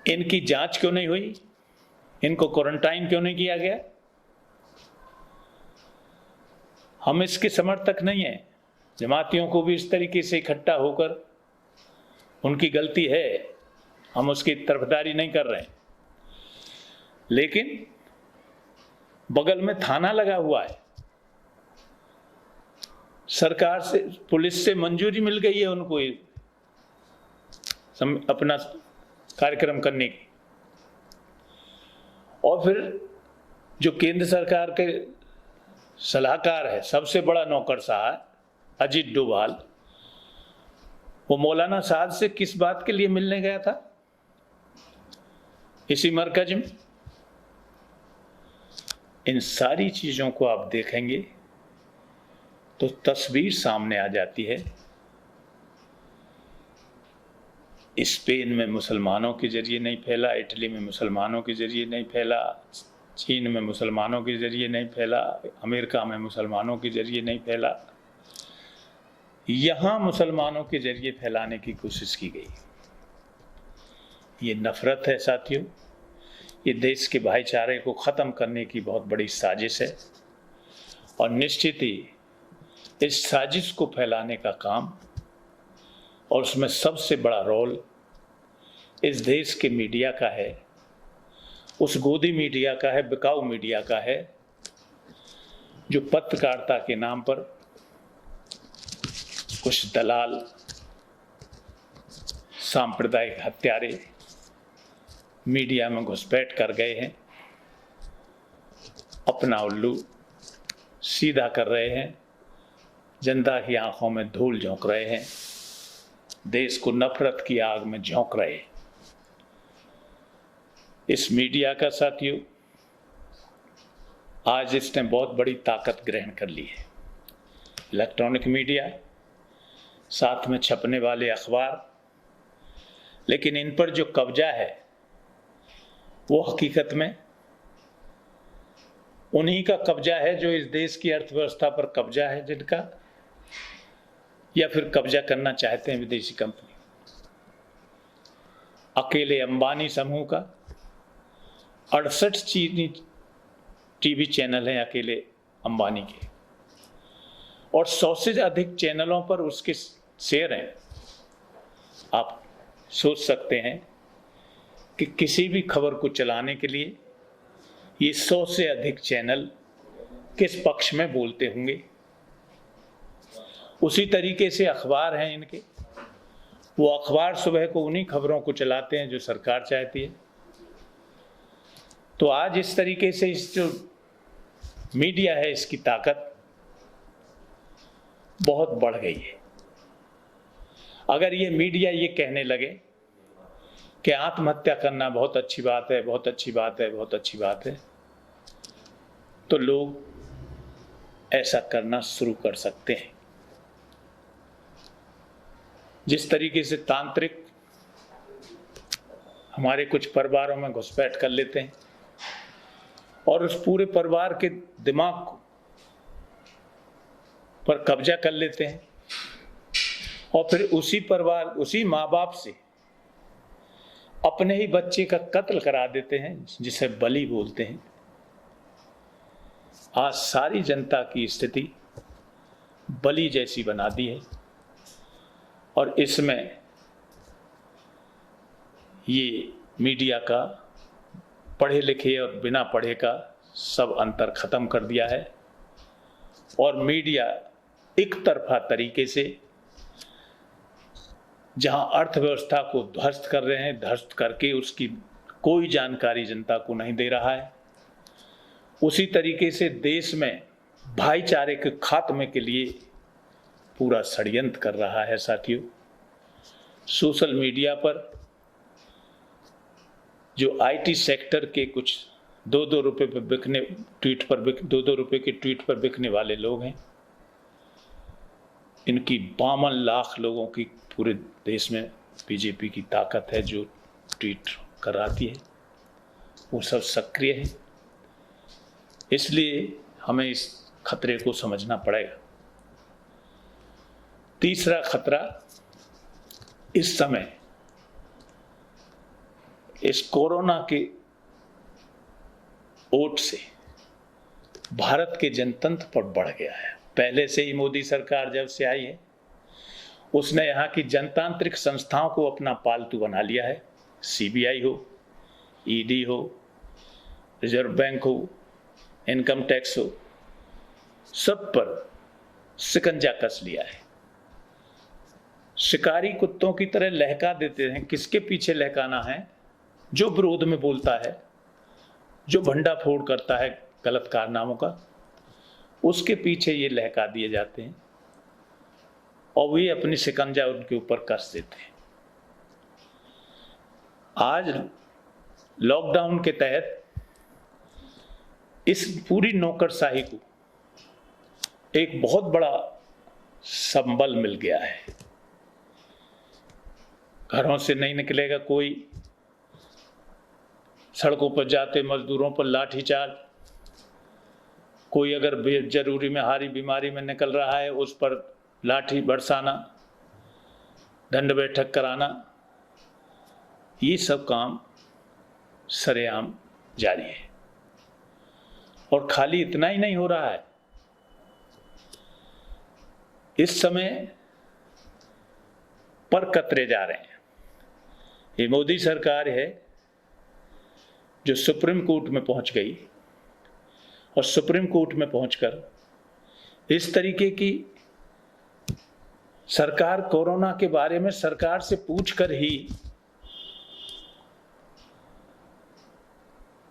इनकी जांच क्यों नहीं हुई? इनको क्वारंटाइन क्यों नहीं किया गया? हम इसके समर्थक नहीं है। जमातियों को भी इस तरीके से इकट्ठा होकर, उनकी गलती है, हम उसकी तरफदारी नहीं कर रहे हैं, लेकिन बगल में थाना लगा हुआ है, सरकार से, पुलिस से मंजूरी मिल गई है उनको अपना कार्यक्रम करने की। और फिर जो केंद्र सरकार के सलाहकार है, सबसे बड़ा नौकरशाह अजीत डोभाल, वो मौलाना साद से किस बात के लिए मिलने गया था? इसी मरकज में। इन सारी चीजों को आप देखेंगे तो तस्वीर सामने आ जाती है। स्पेन में मुसलमानों के जरिए नहीं फैला, इटली में मुसलमानों के जरिए नहीं फैला, चीन में मुसलमानों के जरिए नहीं फैला, अमेरिका में मुसलमानों के जरिए नहीं फैला, यहाँ मुसलमानों के जरिए फैलाने की कोशिश की गई। ये नफरत है साथियों, ये देश के भाईचारे को ख़त्म करने की बहुत बड़ी साजिश है और निश्चित ही इस साजिश को फैलाने का काम और उसमें सबसे बड़ा रोल इस देश के मीडिया का है। उस गोदी मीडिया का है, बिकाऊ मीडिया का है, जो पत्रकारिता के नाम पर कुछ दलाल, सांप्रदायिक हत्यारे मीडिया में घुसपैठ कर गए हैं, अपना उल्लू सीधा कर रहे हैं, जनता की आंखों में धूल झोंक रहे हैं, देश को नफरत की आग में झोंक रहे हैं। इस मीडिया का साथियों, आज इसने बहुत बड़ी ताकत ग्रहण कर ली है। इलेक्ट्रॉनिक मीडिया, साथ में छपने वाले अखबार, लेकिन इन पर जो कब्जा है वो हकीकत में उन्हीं का कब्जा है जो इस देश की अर्थव्यवस्था पर कब्जा है जिनका, या फिर कब्जा करना चाहते हैं विदेशी कंपनी। अकेले अंबानी समूह का 68 चीनी टीवी चैनल हैं अकेले अंबानी के, और 100 से अधिक चैनलों पर उसके शेयर हैं। आप सोच सकते हैं कि किसी भी खबर को चलाने के लिए ये 100 से अधिक चैनल किस पक्ष में बोलते होंगे। उसी तरीके से अखबार हैं इनके, वो अखबार सुबह को उन्हीं खबरों को चलाते हैं जो सरकार चाहती है। तो आज इस तरीके से इस जो मीडिया है, इसकी ताकत बहुत बढ़ गई है। अगर ये मीडिया ये कहने लगे कि आत्महत्या करना बहुत अच्छी बात है, बहुत अच्छी बात है, बहुत अच्छी बात है, तो लोग ऐसा करना शुरू कर सकते हैं। जिस तरीके से तांत्रिक हमारे कुछ परिवारों में घुसपैठ कर लेते हैं और उस पूरे परिवार के दिमाग पर कब्जा कर लेते हैं, और फिर उसी परिवार, उसी माँ बाप से अपने ही बच्चे का कत्ल करा देते हैं, जिसे बलि बोलते हैं। आज सारी जनता की स्थिति बलि जैसी बना दी है, और इसमें ये मीडिया का पढ़े लिखे और बिना पढ़े का सब अंतर खत्म कर दिया है, और मीडिया एक तरफा तरीके से जहां अर्थव्यवस्था को ध्वस्त कर रहे हैं, ध्वस्त करके उसकी कोई जानकारी जनता को नहीं दे रहा है, उसी तरीके से देश में भाईचारे के खात्मे के लिए पूरा षड्यंत्र कर रहा है। साथियों, सोशल मीडिया पर जो आईटी सेक्टर के कुछ 2-2 रुपए पर बिकने ट्वीट पर 2-2 रुपए के ट्वीट पर बिकने वाले लोग हैं, इनकी 52 लाख लोगों की पूरे देश में बीजेपी की ताकत है जो ट्वीट कराती है, वो सब सक्रिय है। इसलिए हमें इस खतरे को समझना पड़ेगा। तीसरा खतरा इस समय इस कोरोना के ओट से भारत के जनतंत्र पर बढ़ गया है। पहले से ही मोदी सरकार जब से आई है, उसने यहाँ की जनतांत्रिक संस्थाओं को अपना पालतू बना लिया है। सीबीआई हो, ईडी हो, रिजर्व बैंक हो, इनकम टैक्स हो, सब पर शिकंजा कस लिया है। शिकारी कुत्तों की तरह लहका देते हैं। किसके पीछे लहकाना है? जो विरोध में बोलता है, जो भंडाफोड़ करता है गलत कारनामों का, उसके पीछे ये लहका दिए जाते हैं और वे अपनी शिकंजा उनके ऊपर कस देते हैं। आज लॉकडाउन के तहत इस पूरी नौकरशाही को एक बहुत बड़ा संबल मिल गया है। घरों से नहीं निकलेगा कोई, सड़कों पर जाते मजदूरों पर लाठीचार्ज, कोई अगर बेजरूरी में हारी बीमारी में निकल रहा है उस पर लाठी बरसाना, दंड बैठक कराना, ये सब काम सरेआम जारी है। और खाली इतना ही नहीं हो रहा है, इस समय पर कतरे जा रहे हैं। ये मोदी सरकार है जो सुप्रीम कोर्ट में पहुंच गई और सुप्रीम कोर्ट में पहुंचकर इस तरीके की सरकार कोरोना के बारे में सरकार से पूछकर ही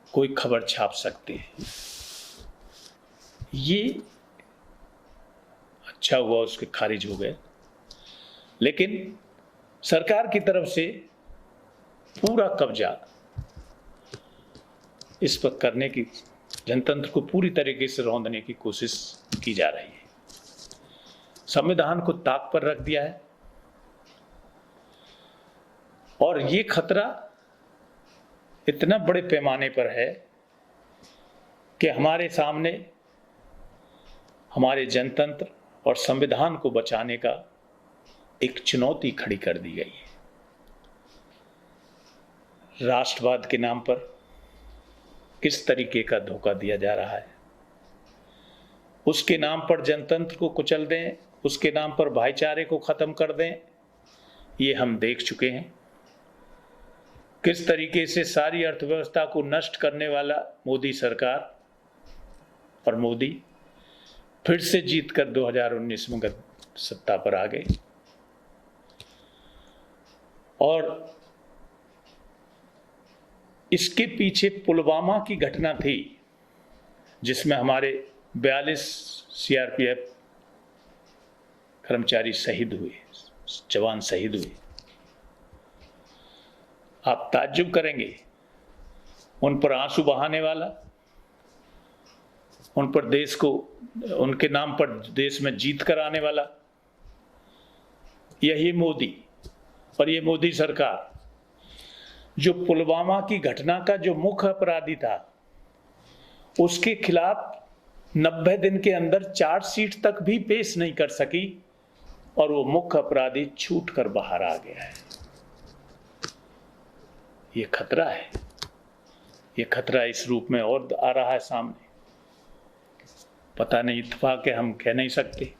कोई खबर छाप सकती है। ये अच्छा हुआ उसके खारिज हो गए, लेकिन सरकार की तरफ से पूरा कब्जा इस पर करने की, जनतंत्र को पूरी तरीके से रौंदने की कोशिश की जा रही है। संविधान को ताक पर रख दिया है और ये खतरा इतना बड़े पैमाने पर है कि हमारे सामने हमारे जनतंत्र और संविधान को बचाने का एक चुनौती खड़ी कर दी गई है। राष्ट्रवाद के नाम पर किस तरीके का धोखा दिया जा रहा है, उसके नाम पर जनतंत्र को कुचल दें, उसके नाम पर भाईचारे को खत्म कर दें, ये हम देख चुके हैं। किस तरीके से सारी अर्थव्यवस्था को नष्ट करने वाला मोदी सरकार और मोदी फिर से जीतकर 2019 में सत्ता पर आ गए। और इसके पीछे पुलवामा की घटना थी, जिसमें हमारे 42 सीआरपीएफ कर्मचारी शहीद हुए, जवान शहीद हुए। आप ताज्जुब करेंगे, उन पर आंसू बहाने वाला, उन पर देश को, उनके नाम पर देश में जीत कर आने वाला यही मोदी और ये मोदी सरकार, जो पुलवामा की घटना का जो मुख्य अपराधी था उसके खिलाफ 90 दिन के अंदर चार्जशीट तक भी पेश नहीं कर सकी और वो मुख्य अपराधी छूट कर बाहर आ गया है। ये खतरा है, ये खतरा इस रूप में और आ रहा है सामने। पता नहीं, इत्तेफाक है, हम कह नहीं सकते।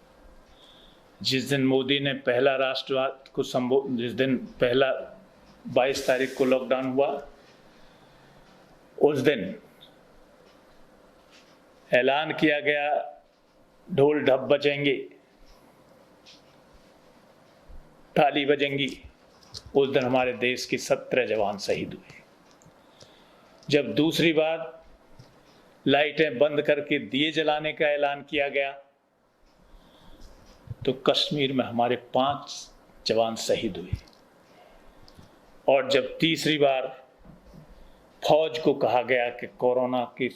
जिस दिन मोदी ने पहला राष्ट्रवाद को जिस दिन पहला 22 तारीख को लॉकडाउन हुआ, उस दिन ऐलान किया गया ढोल ढप बजेंगे, ताली बजेंगी। उस दिन हमारे देश के 17 जवान शहीद हुए। जब दूसरी बार लाइटें बंद करके दिए जलाने का ऐलान किया गया तो कश्मीर में हमारे 5 जवान शहीद हुए। और जब तीसरी बार फौज को कहा गया कि कोरोना के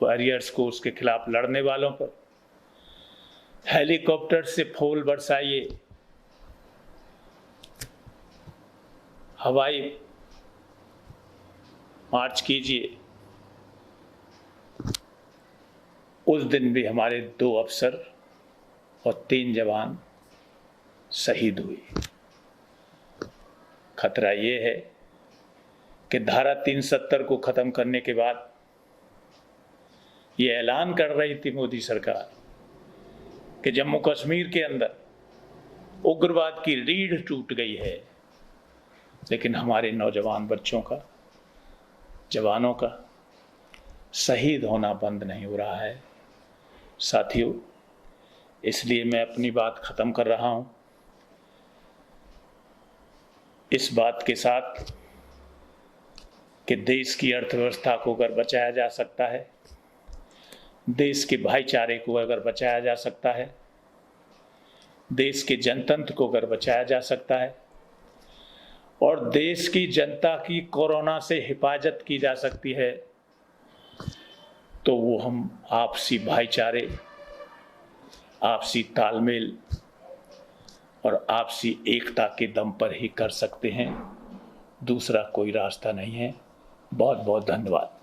वॉरियर्स को, उसके खिलाफ लड़ने वालों पर हेलीकॉप्टर से फूल बरसाइए, हवाई मार्च कीजिए, उस दिन भी हमारे 2 अफसर और 3 जवान शहीद हुए। खतरा ये है कि धारा 370 को खत्म करने के बाद ये ऐलान कर रही थी मोदी सरकार कि जम्मू कश्मीर के अंदर उग्रवाद की रीढ़ टूट गई है, लेकिन हमारे नौजवान बच्चों का, जवानों का शहीद होना बंद नहीं हो रहा है। साथियों, इसलिए मैं अपनी बात खत्म कर रहा हूं इस बात के साथ कि देश की अर्थव्यवस्था को अगर बचाया जा सकता है, देश के भाईचारे को अगर बचाया जा सकता है, देश के जनतंत्र को अगर बचाया जा सकता है और देश की जनता की कोरोना से हिफाजत की जा सकती है, तो वो हम आपसी भाईचारे, आपसी तालमेल और आपसी एकता के दम पर ही कर सकते हैं। दूसरा कोई रास्ता नहीं है। बहुत बहुत धन्यवाद।